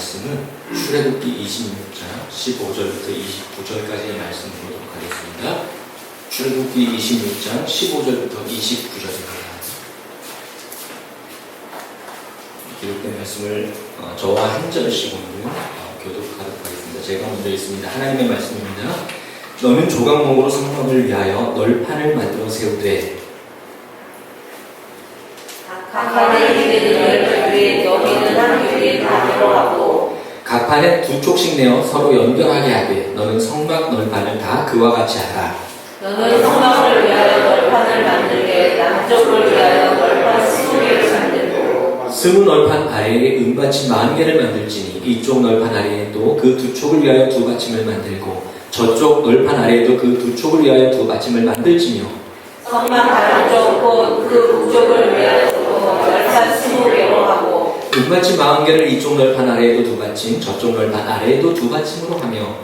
말씀은 출애굽기 26장 15절부터 29절까지의 말씀 보도록 하겠습니다. 출애굽기 26장 15절부터 29절입니다. 기록된 말씀을 저와 한 절씩 오늘 교독하도록 하겠습니다. 제가 먼저 읽습니다. 하나님의 말씀입니다. 너는 조각목으로 성막을 위하여 널판을 만들어 세우되 각 판에 있는 널판에 여기는 한 규에 다 들어가고 각 판에 두 쪽씩 내어 서로 연결하게 하되 너는 성막 널판을 다 그와 같이 하라. 너는 성막을 위하여 널판을 만들게 남쪽을 위하여 널판 20개를 만들고 스무 널판 아래에 은받침 40개를 만들지니 이쪽 널판 아래에도 그 두 촉을 위하여 두 받침을 만들고 저쪽 널판 아래에도 그 두 촉을 위하여 두 받침을 만들지며 성막 다른 쪽 그 북쪽을 위하여 널판 20개로 하고 은받침 40개를 이쪽 널판 아래에도 두 받침 저쪽 널판 아래에도 두 받침으로 하며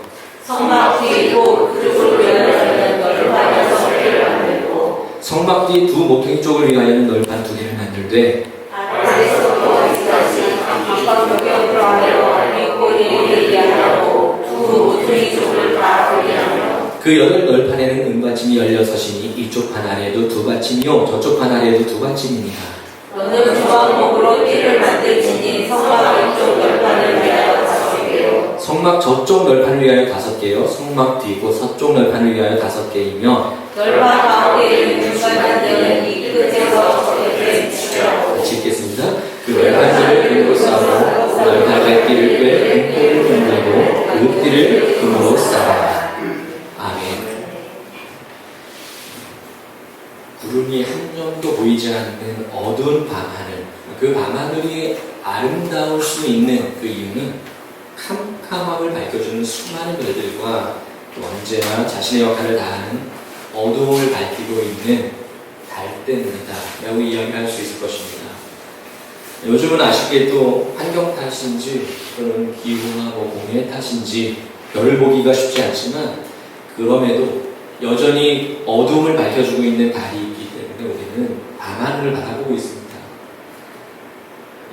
성막 뒤로 그쪽을 위하여는 널판 6개를 만들고 성막 뒤 두 모퉁이 쪽을 위하여는 널판 2개를 만들되 아래에서부터 여기까지 각각 벽역으로 하여 윗꼬리에 이하고 두 모퉁이 쪽을 다 돌리하며 그 8널판에는 은받침이 16이니 이쪽 판 아래에도 두 받침이요 저쪽 판 아래에도 두 받침이니라. 너는 조각목으로 띠를 만들지니 성막 왼쪽 널판을 위하여 5개요 성막 저쪽 널판을 위하여 5개요 성막 뒤고 서쪽 널판을 위하여 5개이며 널판 가운데 중간단들은 이 끝에서 곁에 비추라고 같이 읽겠습니다. 그 널판들을 금으로 싸고 널판의 띠를 꿰 금고를 만들고 그 띠를 금으로 싸라. 아멘. 구름이 한 점도 보이지 않는 어두운 밤하늘, 그 밤하늘이 아름다울 수 있는 그 이유는 캄캄함을 밝혀주는 수많은 별들과 또 언제나 자신의 역할을 다하는 어두움을 밝히고 있는 달 때문이다 라고 이야기할 수 있을 것입니다. 요즘은 아쉽게도 환경 탓인지 또는 기후나 공해 탓인지 별을 보기가 쉽지 않지만 그럼에도 여전히 어두움을 밝혀주고 있는 달이 있기 때문에 우리는 밤하늘을 바라보고 있습니다.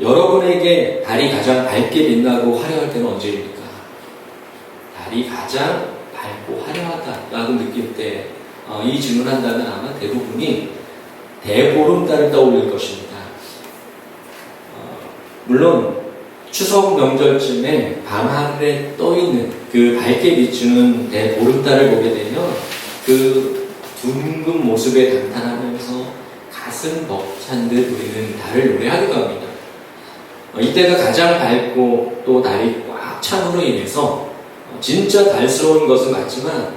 여러분에게 달이 가장 밝게 빛나고 화려할 때는 언제입니까? 달이 가장 밝고 화려하다라고 느낄 때 이 질문한다면 아마 대부분이 대보름달을 떠올릴 것입니다. 물론 추석 명절쯤에 밤하늘에 떠있는 그 밝게 비추는 대보름달을 보게 되면 그 둥근 모습에 감탄하면서 가슴 벅찬 듯 우리는 달을 노래하기도 합니다. 이때가 가장 밝고 또 달이 꽉 찬으로 인해서 진짜 달스러운 것은 맞지만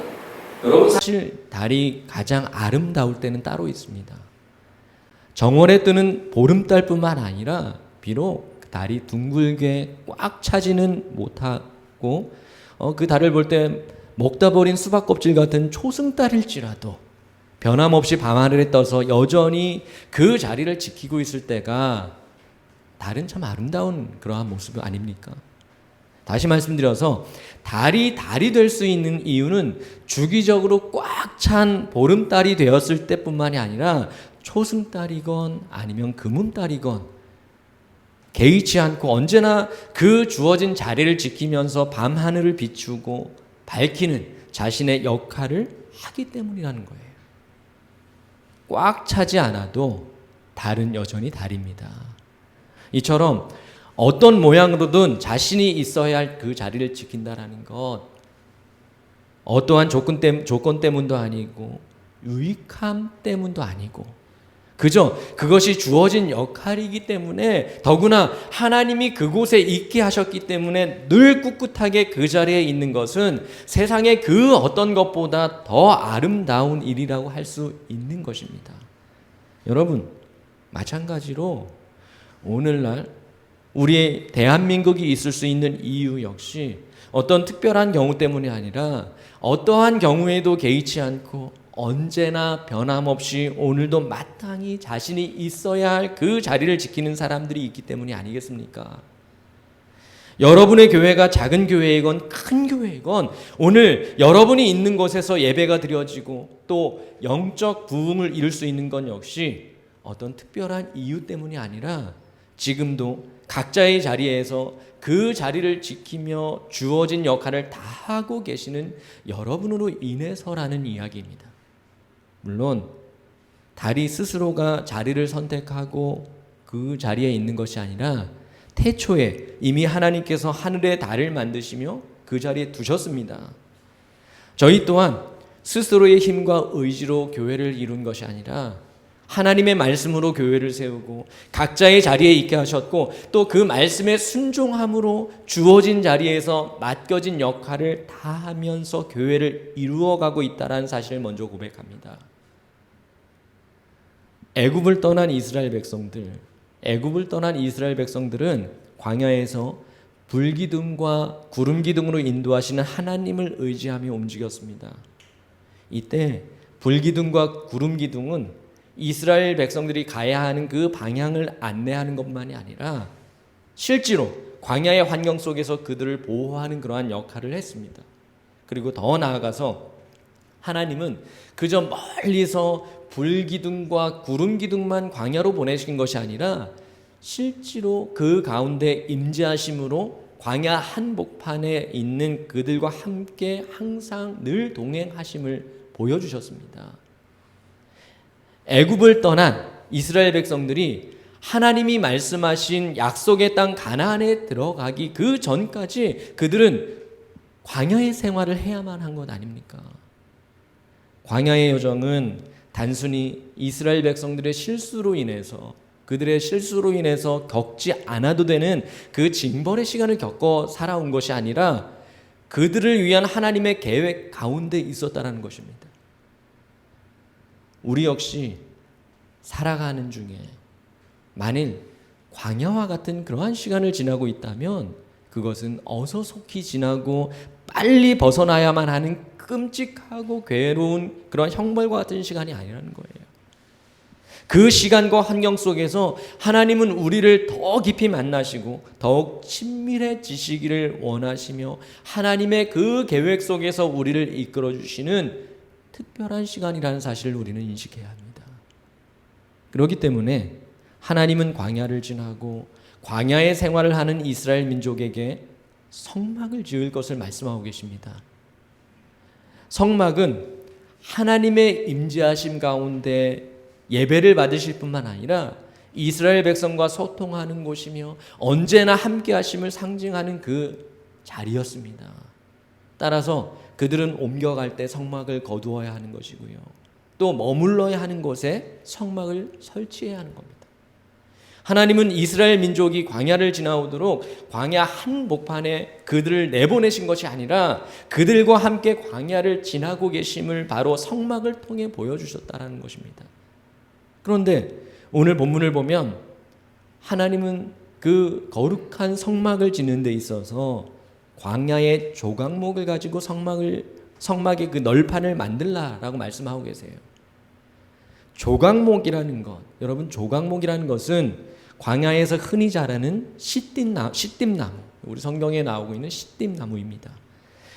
여러분 사실 달이 가장 아름다울 때는 따로 있습니다. 정월에 뜨는 보름달뿐만 아니라 비록 달이 둥글게 꽉 차지는 못하고 그 달을 볼 때 먹다 버린 수박 껍질 같은 초승달일지라도 변함없이 밤하늘에 떠서 여전히 그 자리를 지키고 있을 때가 달은 참 아름다운 그러한 모습 아닙니까? 다시 말씀드려서 달이 될 수 있는 이유는 주기적으로 꽉 찬 보름달이 되었을 때뿐만이 아니라 초승달이건 아니면 금음달이건 개의치 않고 언제나 그 주어진 자리를 지키면서 밤하늘을 비추고 밝히는 자신의 역할을 하기 때문이라는 거예요. 꽉 차지 않아도 달은 여전히 달입니다. 이처럼 어떤 모양으로든 자신이 있어야 할 그 자리를 지킨다라는 것, 어떠한 조건 때문도 아니고 유익함 때문도 아니고 그저 그것이 주어진 역할이기 때문에 더구나 하나님이 그곳에 있게 하셨기 때문에 늘 꿋꿋하게 그 자리에 있는 것은 세상의 그 어떤 것보다 더 아름다운 일이라고 할 수 있는 것입니다. 여러분, 마찬가지로 오늘날 우리 대한민국이 있을 수 있는 이유 역시 어떤 특별한 경우 때문이 아니라 어떠한 경우에도 개의치 않고 언제나 변함없이 오늘도 마땅히 자신이 있어야 할 그 자리를 지키는 사람들이 있기 때문이 아니겠습니까? 여러분의 교회가 작은 교회이건 큰 교회이건 오늘 여러분이 있는 곳에서 예배가 드려지고 또 영적 부흥을 이룰 수 있는 건 역시 어떤 특별한 이유 때문이 아니라 지금도 각자의 자리에서 그 자리를 지키며 주어진 역할을 다 하고 계시는 여러분으로 인해서라는 이야기입니다. 물론 달이 스스로가 자리를 선택하고 그 자리에 있는 것이 아니라 태초에 이미 하나님께서 하늘의 달을 만드시며 그 자리에 두셨습니다. 저희 또한 스스로의 힘과 의지로 교회를 이룬 것이 아니라 하나님의 말씀으로 교회를 세우고 각자의 자리에 있게 하셨고 또 그 말씀에 순종함으로 주어진 자리에서 맡겨진 역할을 다 하면서 교회를 이루어가고 있다는 사실을 먼저 고백합니다. 애굽을 떠난 이스라엘 백성들은 광야에서 불기둥과 구름기둥으로 인도하시는 하나님을 의지하며 움직였습니다. 이때 불기둥과 구름기둥은 이스라엘 백성들이 가야 하는 그 방향을 안내하는 것만이 아니라 실제로 광야의 환경 속에서 그들을 보호하는 그러한 역할을 했습니다. 그리고 더 나아가서 하나님은 그저 멀리서 불기둥과 구름기둥만 광야로 보내신 것이 아니라 실제로 그 가운데 임재하심으로 광야 한복판에 있는 그들과 함께 항상 늘 동행하심을 보여주셨습니다. 애굽을 떠난 이스라엘 백성들이 하나님이 말씀하신 약속의 땅 가나안에 들어가기 그 전까지 그들은 광야의 생활을 해야만 한 것 아닙니까? 광야의 여정은 단순히 이스라엘 백성들의 실수로 인해서 그들의 실수로 인해서 겪지 않아도 되는 그 징벌의 시간을 겪어 살아온 것이 아니라 그들을 위한 하나님의 계획 가운데 있었다는 것입니다. 우리 역시 살아가는 중에 만일 광야와 같은 그러한 시간을 지나고 있다면 그것은 어서 속히 지나고 빨리 벗어나야만 하는 끔찍하고 괴로운 그런 형벌과 같은 시간이 아니라는 거예요. 그 시간과 환경 속에서 하나님은 우리를 더 깊이 만나시고 더욱 친밀해지시기를 원하시며 하나님의 그 계획 속에서 우리를 이끌어 주시는 특별한 시간이라는 사실을 우리는 인식해야 합니다. 그렇기 때문에 하나님은 광야를 지나고 광야의 생활을 하는 이스라엘 민족에게 성막을 지을 것을 말씀하고 계십니다. 성막은 하나님의 임재하심 가운데 예배를 받으실 뿐만 아니라 이스라엘 백성과 소통하는 곳이며 언제나 함께 하심을 상징하는 그 자리였습니다. 따라서 그들은 옮겨갈 때 성막을 거두어야 하는 것이고요. 또 머물러야 하는 곳에 성막을 설치해야 하는 겁니다. 하나님은 이스라엘 민족이 광야를 지나오도록 광야 한복판에 그들을 내보내신 것이 아니라 그들과 함께 광야를 지나고 계심을 바로 성막을 통해 보여주셨다는 것입니다. 그런데 오늘 본문을 보면 하나님은 그 거룩한 성막을 짓는 데 있어서 광야의 조각목을 가지고 성막의 그 널판을 만들라라고 말씀하고 계세요. 조각목이라는 것, 여러분 조각목이라는 것은 광야에서 흔히 자라는 시띠나무, 우리 성경에 나오고 있는 시띠나무입니다.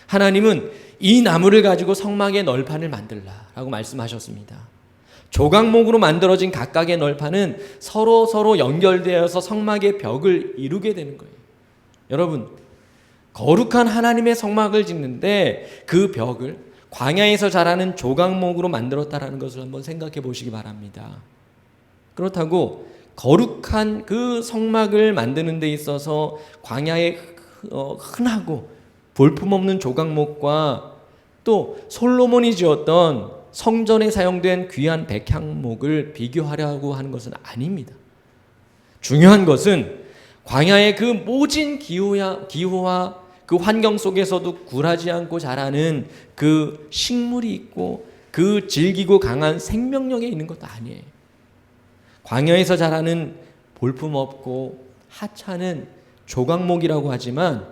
하나님은 이 나무를 가지고 성막의 널판을 만들라라고 말씀하셨습니다. 조각목으로 만들어진 각각의 널판은 서로 연결되어서 성막의 벽을 이루게 되는 거예요. 여러분, 거룩한 하나님의 성막을 짓는데 그 벽을 광야에서 자라는 조각목으로 만들었다라는 것을 한번 생각해 보시기 바랍니다. 그렇다고 거룩한 그 성막을 만드는 데 있어서 광야의 흔하고 볼품없는 조각목과 또 솔로몬이 지었던 성전에 사용된 귀한 백향목을 비교하려고 하는 것은 아닙니다. 중요한 것은 광야의 그 모진 기후와 그 환경 속에서도 굴하지 않고 자라는 그 식물이 있고 그 질기고 강한 생명력에 있는 것도 아니에요. 광야에서 자라는 볼품없고 하찮은 조각목이라고 하지만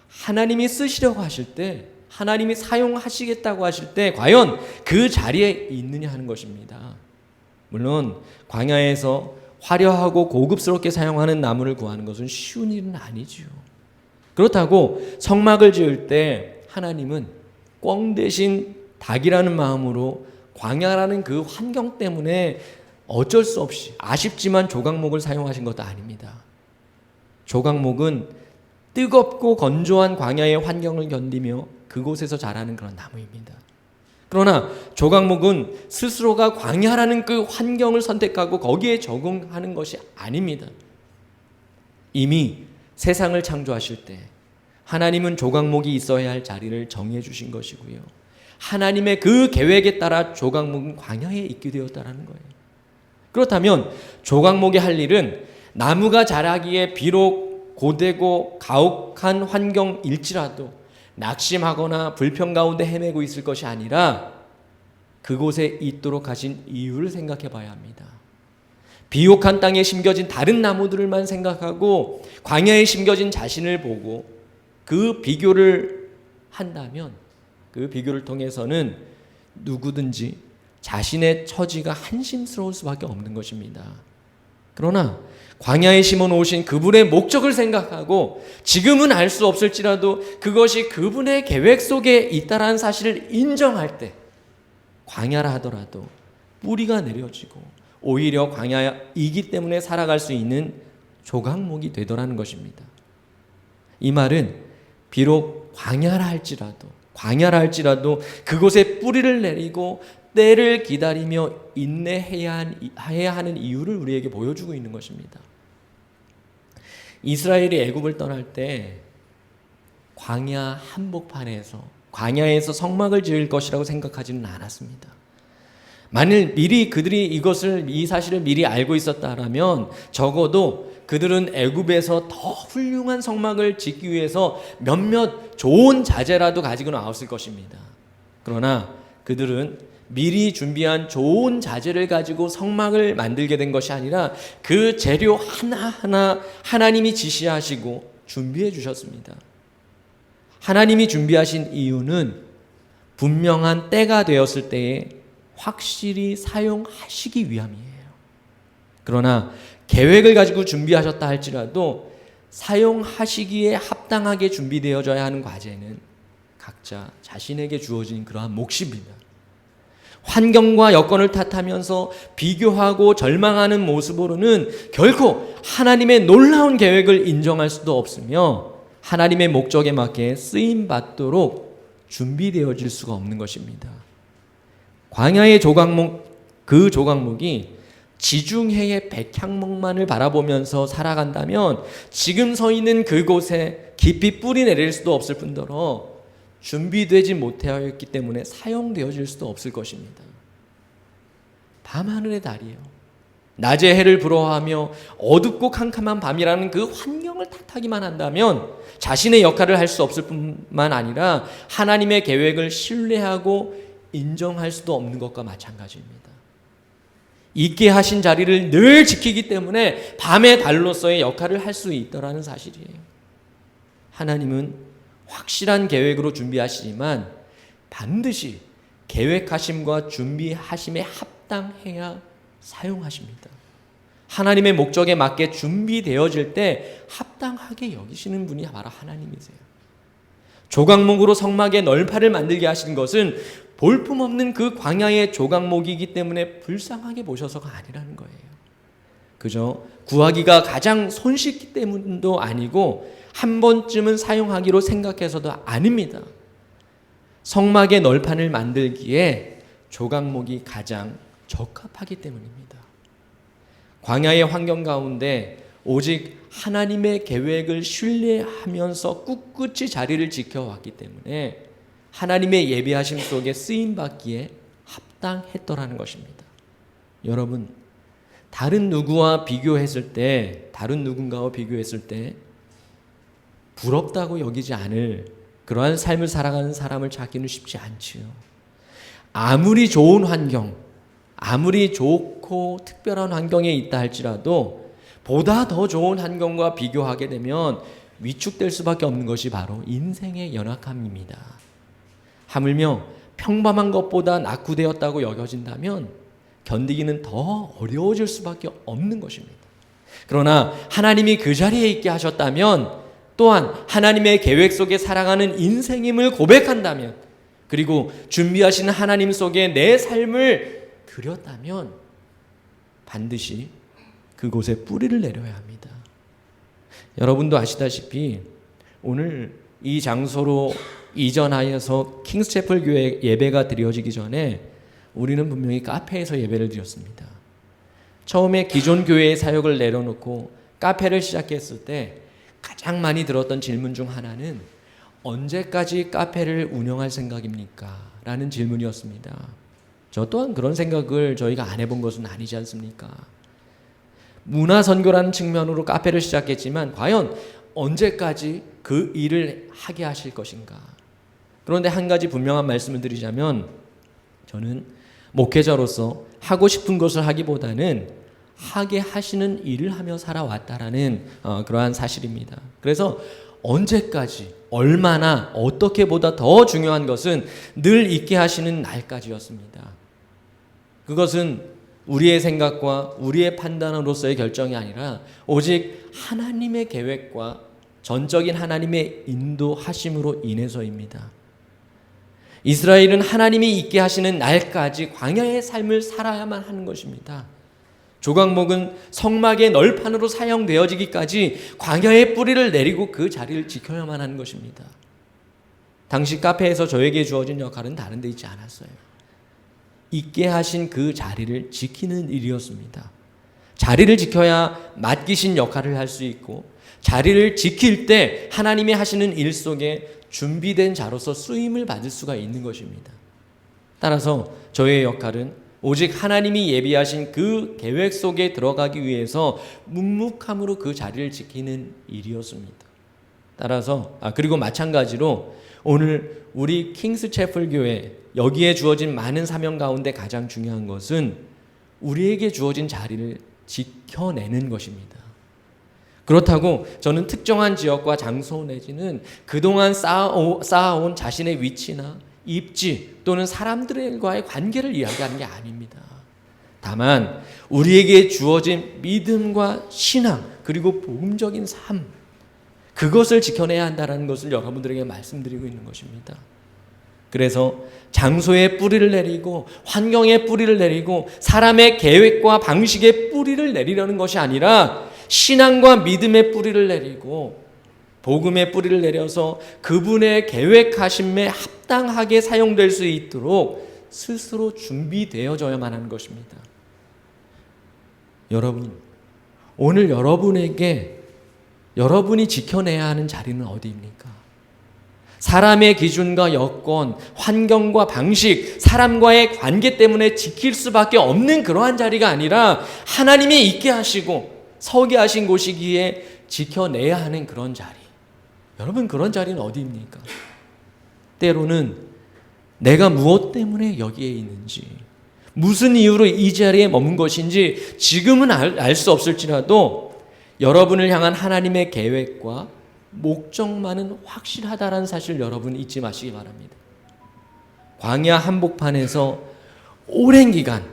하나님이 쓰시려고 하실 때, 하나님이 사용하시겠다고 하실 때 과연 그 자리에 있느냐 하는 것입니다. 물론 광야에서 화려하고 고급스럽게 사용하는 나무를 구하는 것은 쉬운 일은 아니지요. 그렇다고 성막을 지을 때 하나님은 꿩 대신 닭이라는 마음으로 광야라는 그 환경 때문에 어쩔 수 없이 아쉽지만 조각목을 사용하신 것도 아닙니다. 조각목은 뜨겁고 건조한 광야의 환경을 견디며 그곳에서 자라는 그런 나무입니다. 그러나 조각목은 스스로가 광야라는 그 환경을 선택하고 거기에 적응하는 것이 아닙니다. 이미 세상을 창조하실 때 하나님은 조각목이 있어야 할 자리를 정해 주신 것이고요. 하나님의 그 계획에 따라 조각목은 광야에 있게 되었다는 거예요. 그렇다면 조각목이 할 일은 나무가 자라기에 비록 고되고 가혹한 환경일지라도 낙심하거나 불평 가운데 헤매고 있을 것이 아니라 그곳에 있도록 하신 이유를 생각해 봐야 합니다. 비옥한 땅에 심겨진 다른 나무들만 생각하고 광야에 심겨진 자신을 보고 그 비교를 한다면 그 비교를 통해서는 누구든지 자신의 처지가 한심스러울 수밖에 없는 것입니다. 그러나 광야에 심어 놓으신 그분의 목적을 생각하고 지금은 알 수 없을지라도 그것이 그분의 계획 속에 있다라는 사실을 인정할 때 광야라 하더라도 뿌리가 내려지고 오히려 광야이기 때문에 살아갈 수 있는 조각목이 되더라는 것입니다. 이 말은 비록 광야라 할지라도 그곳에 뿌리를 내리고 때를 기다리며 인내해야 하는 이유를 우리에게 보여주고 있는 것입니다. 이스라엘이 애굽을 떠날 때 광야 한복판에서 광야에서 성막을 지을 것이라고 생각하지는 않았습니다. 만일 미리 그들이 이 사실을 미리 알고 있었다라면 적어도 그들은 애굽에서 더 훌륭한 성막을 짓기 위해서 몇몇 좋은 자재라도 가지고 나왔을 것입니다. 그러나 그들은 미리 준비한 좋은 자재를 가지고 성막을 만들게 된 것이 아니라 그 재료 하나하나 하나님이 지시하시고 준비해 주셨습니다. 하나님이 준비하신 이유는 분명한 때가 되었을 때에 확실히 사용하시기 위함이에요. 그러나 계획을 가지고 준비하셨다 할지라도 사용하시기에 합당하게 준비되어져야 하는 과제는 각자 자신에게 주어진 그러한 몫입니다. 환경과 여건을 탓하면서 비교하고 절망하는 모습으로는 결코 하나님의 놀라운 계획을 인정할 수도 없으며 하나님의 목적에 맞게 쓰임받도록 준비되어질 수가 없는 것입니다. 광야의 그 조각목이 지중해의 백향목만을 바라보면서 살아간다면 지금 서 있는 그곳에 깊이 뿌리 내릴 수도 없을 뿐더러 준비되지 못하였기 때문에 사용되어질 수도 없을 것입니다. 밤하늘의 달이요, 낮의 해를 부러워하며 어둡고 캄캄한 밤이라는 그 환경을 탓하기만 한다면 자신의 역할을 할 수 없을 뿐만 아니라 하나님의 계획을 신뢰하고 인정할 수도 없는 것과 마찬가지입니다. 있게 하신 자리를 늘 지키기 때문에 밤의 달로서의 역할을 할 수 있다라는 사실이에요. 하나님은 확실한 계획으로 준비하시지만 반드시 계획하심과 준비하심에 합당해야 사용하십니다. 하나님의 목적에 맞게 준비되어질 때 합당하게 여기시는 분이 바로 하나님이세요. 조각목으로 성막의 널판을 만들게 하신 것은 볼품없는 그 광야의 조각목이기 때문에 불쌍하게 보셔서가 아니라는 거예요. 그저 구하기가 가장 손쉽기 때문도 아니고 한 번쯤은 사용하기로 생각해서도 아닙니다. 성막의 널판을 만들기에 조각목이 가장 적합하기 때문입니다. 광야의 환경 가운데 오직 하나님의 계획을 신뢰하면서 꿋꿋이 자리를 지켜왔기 때문에 하나님의 예비하심 속에 쓰임받기에 합당했더라는 것입니다. 여러분, 다른 누군가와 비교했을 때 부럽다고 여기지 않을 그러한 삶을 살아가는 사람을 찾기는 쉽지 않지요. 아무리 좋은 환경, 아무리 좋고 특별한 환경에 있다 할지라도 보다 더 좋은 환경과 비교하게 되면 위축될 수밖에 없는 것이 바로 인생의 연약함입니다. 하물며 평범한 것보다 낙후되었다고 여겨진다면 견디기는 더 어려워질 수밖에 없는 것입니다. 그러나 하나님이 그 자리에 있게 하셨다면, 또한 하나님의 계획 속에 살아가는 인생임을 고백한다면, 그리고 준비하신 하나님 속에 내 삶을 드렸다면 반드시 그곳에 뿌리를 내려야 합니다. 여러분도 아시다시피 오늘 이 장소로 이전하여서 킹스채플 교회 예배가 드려지기 전에 우리는 분명히 카페에서 예배를 드렸습니다. 처음에 기존 교회의 사역을 내려놓고 카페를 시작했을 때 가장 많이 들었던 질문 중 하나는 언제까지 카페를 운영할 생각입니까? 라는 질문이었습니다. 저 또한 그런 생각을 저희가 안 해본 것은 아니지 않습니까? 문화선교라는 측면으로 카페를 시작했지만 과연 언제까지 그 일을 하게 하실 것인가? 그런데 한 가지 분명한 말씀을 드리자면 저는 목회자로서 하고 싶은 것을 하기보다는 하게 하시는 일을 하며 살아왔다라는 그러한 사실입니다. 그래서 언제까지, 얼마나, 어떻게 보다 더 중요한 것은 늘 있게 하시는 날까지였습니다. 그것은 우리의 생각과 우리의 판단으로서의 결정이 아니라 오직 하나님의 계획과 전적인 하나님의 인도하심으로 인해서입니다. 이스라엘은 하나님이 있게 하시는 날까지 광야의 삶을 살아야만 하는 것입니다. 조각목은 성막의 널판으로 사용되어지기까지 광야의 뿌리를 내리고 그 자리를 지켜야만 하는 것입니다. 당시 카페에서 저에게 주어진 역할은 다른 데 있지 않았어요. 있게 하신 그 자리를 지키는 일이었습니다. 자리를 지켜야 맡기신 역할을 할 수 있고 자리를 지킬 때 하나님이 하시는 일 속에 준비된 자로서 쓰임을 받을 수가 있는 것입니다. 따라서 저의 역할은 오직 하나님이 예비하신 그 계획 속에 들어가기 위해서 묵묵함으로 그 자리를 지키는 일이었습니다. 따라서 그리고 마찬가지로 오늘 우리 킹스채플 교회 여기에 주어진 많은 사명 가운데 가장 중요한 것은 우리에게 주어진 자리를 지켜내는 것입니다. 그렇다고 저는 특정한 지역과 장소 내지는 그동안 쌓아온 자신의 위치나 입지 또는 사람들과의 관계를 이야기하는 게 아닙니다. 다만 우리에게 주어진 믿음과 신앙 그리고 복음적인 삶 그것을 지켜내야 한다는 것을 여러분들에게 말씀드리고 있는 것입니다. 그래서 장소에 뿌리를 내리고 환경에 뿌리를 내리고 사람의 계획과 방식에 뿌리를 내리려는 것이 아니라 신앙과 믿음의 뿌리를 내리고 복음의 뿌리를 내려서 그분의 계획하심에 합당하게 사용될 수 있도록 스스로 준비되어져야만 하는 것입니다. 여러분, 오늘 여러분에게 여러분이 지켜내야 하는 자리는 어디입니까? 사람의 기준과 여건, 환경과 방식, 사람과의 관계 때문에 지킬 수밖에 없는 그러한 자리가 아니라 하나님이 있게 하시고 서게 하신 곳이기에 지켜내야 하는 그런 자리. 여러분 그런 자리는 어디입니까? 때로는 내가 무엇 때문에 여기에 있는지 무슨 이유로 이 자리에 머문 것인지 지금은 알 수 없을지라도 여러분을 향한 하나님의 계획과 목적만은 확실하다라는 사실 여러분 잊지 마시기 바랍니다. 광야 한복판에서 오랜 기간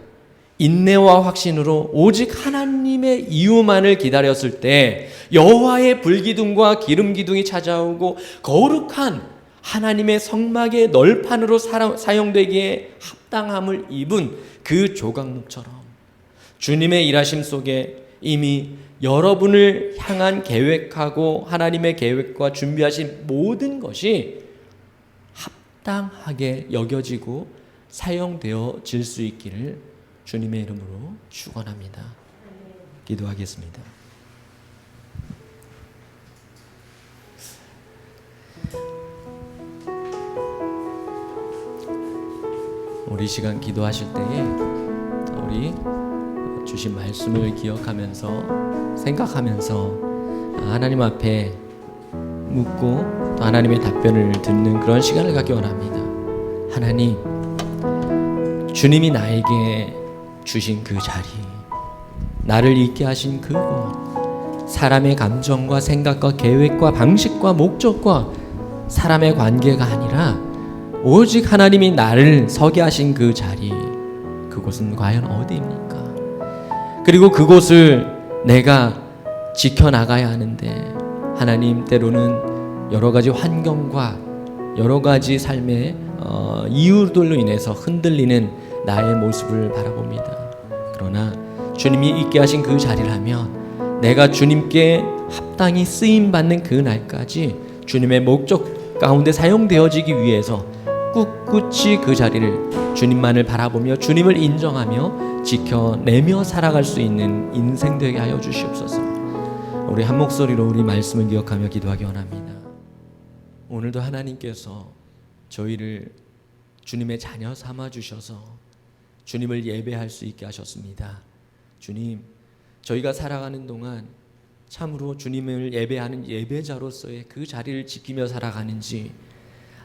인내와 확신으로 오직 하나님의 이유만을 기다렸을 때 여호와의 불기둥과 기름기둥이 찾아오고 거룩한 하나님의 성막의 널판으로 사용되기에 합당함을 입은 그 조각목처럼 주님의 일하심 속에 이미 여러분을 향한 계획하고 하나님의 계획과 준비하신 모든 것이 합당하게 여겨지고 사용되어질 수 있기를 주님의 이름으로 축원합니다. 기도하겠습니다. 우리 시간 기도하실 때에 우리 주신 말씀을 기억하면서 생각하면서 하나님 앞에 묻고 또 하나님의 답변을 듣는 그런 시간을 갖기 원합니다. 하나님, 주님이 나에게 주신 그 자리, 나를 있게 하신 그곳, 사람의 감정과 생각과 계획과 방식과 목적과 사람의 관계가 아니라 오직 하나님이 나를 서게 하신 그 자리, 그곳은 과연 어디입니까? 그리고 그곳을 내가 지켜나가야 하는데 하나님 때로는 여러 가지 환경과 여러 가지 삶의 이유들로 인해서 흔들리는 나의 모습을 바라봅니다. 그러나 주님이 있게 하신 그 자리라면 내가 주님께 합당히 쓰임 받는 그 날까지 주님의 목적 가운데 사용되어지기 위해서 꿋꿋이 그 자리를 주님만을 바라보며 주님을 인정하며 지켜내며 살아갈 수 있는 인생 되게 하여 주시옵소서. 우리 한 목소리로 우리 말씀을 기억하며 기도하기 원합니다. 오늘도 하나님께서 저희를 주님의 자녀 삼아 주셔서 주님을 예배할 수 있게 하셨습니다. 주님, 저희가 살아가는 동안 참으로 주님을 예배하는 예배자로서의 그 자리를 지키며 살아가는지,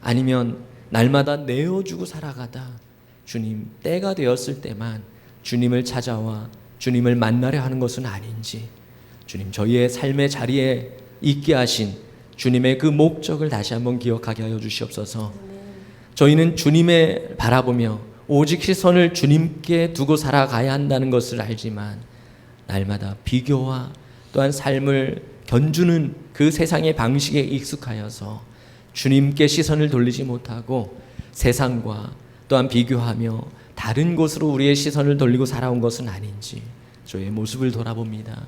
아니면 날마다 내어주고 살아가다 주님 때가 되었을 때만 주님을 찾아와 주님을 만나려 하는 것은 아닌지, 주님 저희의 삶의 자리에 있게 하신 주님의 그 목적을 다시 한번 기억하게 하여 주시옵소서. 저희는 주님을 바라보며 오직 시선을 주님께 두고 살아가야 한다는 것을 알지만, 날마다 비교와 또한 삶을 견주는 그 세상의 방식에 익숙하여서 주님께 시선을 돌리지 못하고 세상과 또한 비교하며 다른 곳으로 우리의 시선을 돌리고 살아온 것은 아닌지 저희의 모습을 돌아봅니다.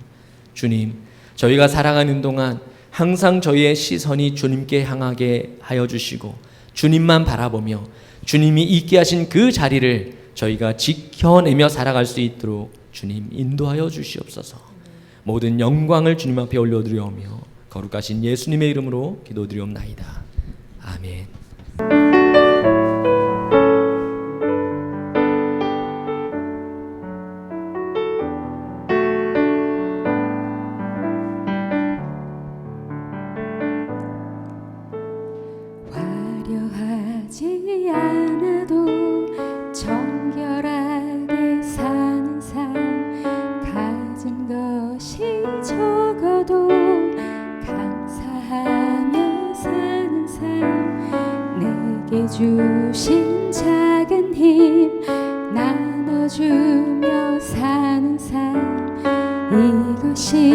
주님, 저희가 살아가는 동안 항상 저희의 시선이 주님께 향하게 하여 주시고 주님만 바라보며 주님이 있게 하신 그 자리를 저희가 지켜내며 살아갈 수 있도록 주님 인도하여 주시옵소서. 모든 영광을 주님 앞에 올려드리오며 거룩하신 예수님의 이름으로 기도드리옵나이다. 아멘. 화려하지 않아도 정결하게 사는 삶, 가진 것이 적어도 감사하며 사는 삶, 내게 주신 작은 힘 나눠주며 사는 삶, 이것이